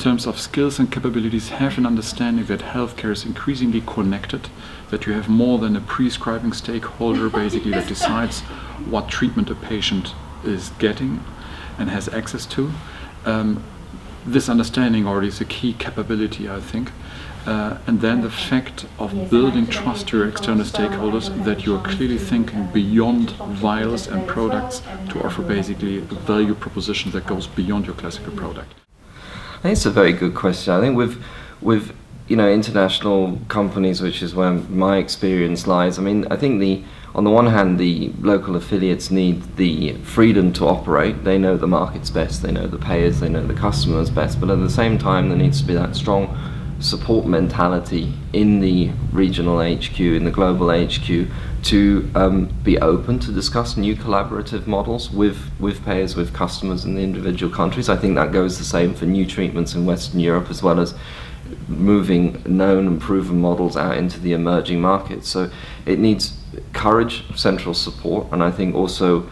terms of skills and capabilities, have an understanding that healthcare is increasingly connected, that you have more than a prescribing stakeholder basically that decides what treatment a patient is getting and has access to. This understanding already is a key capability, I think. And then the fact of building trust to your external stakeholders, that you are clearly thinking beyond vials and products to offer basically a value proposition that goes beyond your classical product. I think it's a very good question. I think with international companies, which is where my experience lies, I think on the one hand, the local affiliates need the freedom to operate. They know the markets best, they know the payers, they know the customers best, but at the same time there needs to be that strong support mentality in the regional HQ, in the global HQ, to be open to discuss new collaborative models with payers, with customers in the individual countries. I think that goes the same for new treatments in Western Europe, as well as moving known and proven models out into the emerging markets. So it needs courage, central support, and I think also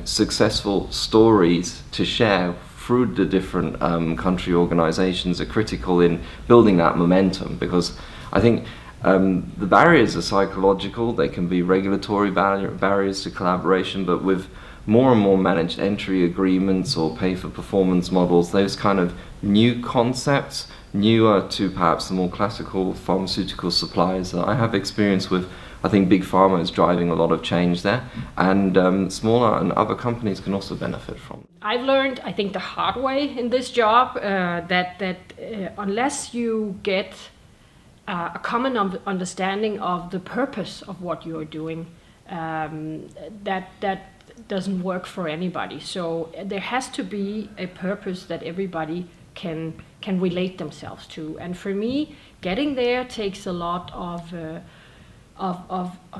successful stories to share through the different country organizations are critical in building that momentum, because I think the barriers are psychological. They can be regulatory barriers to collaboration, but with more and more managed entry agreements or pay for performance models, those kind of new concepts, newer to perhaps the more classical pharmaceutical suppliers that I have experience with, I think big pharma is driving a lot of change there, and smaller and other companies can also benefit from it. I've learned, I think, the hard way in this job that unless you get a common understanding of the purpose of what you're doing, that doesn't work for anybody. So there has to be a purpose that everybody can relate themselves to. And for me, getting there takes a lot of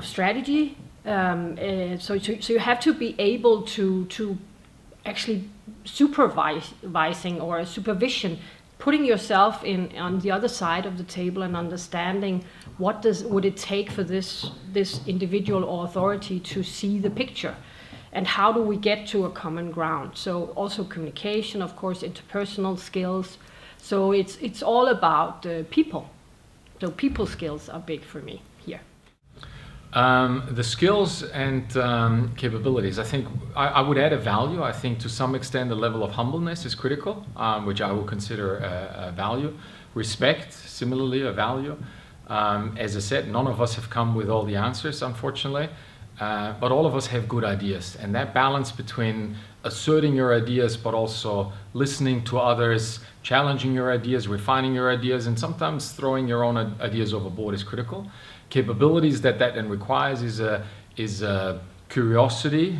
strategy. So you have to be able to actually supervising or supervision, putting yourself on the other side of the table and understanding what would it take for this individual or authority to see the picture, and how do we get to a common ground. So also communication, of course, interpersonal skills. So it's all about people. So people skills are big for me here. The skills and capabilities, I think I would add a value. I think to some extent the level of humbleness is critical, which I would consider a value. Respect, similarly, a value. As I said, none of us have come with all the answers, unfortunately, but all of us have good ideas. And that balance between asserting your ideas, but also listening to others, challenging your ideas, refining your ideas, and sometimes throwing your own ideas overboard is critical. Capabilities that then requires is a curiosity,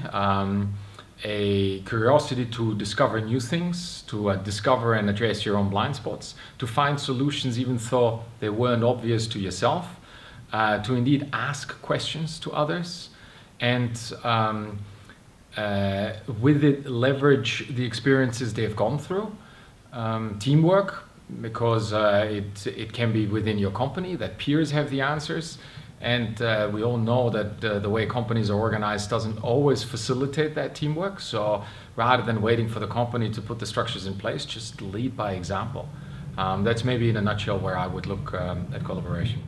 a curiosity to discover new things, to discover and address your own blind spots, to find solutions even though they weren't obvious to yourself, to indeed ask questions to others, and with it leverage the experiences they've gone through. Teamwork, because it can be within your company that peers have the answers, and we all know that the way companies are organized doesn't always facilitate that teamwork. So rather than waiting for the company to put the structures in place, just lead by example. That's maybe in a nutshell where I would look at collaboration.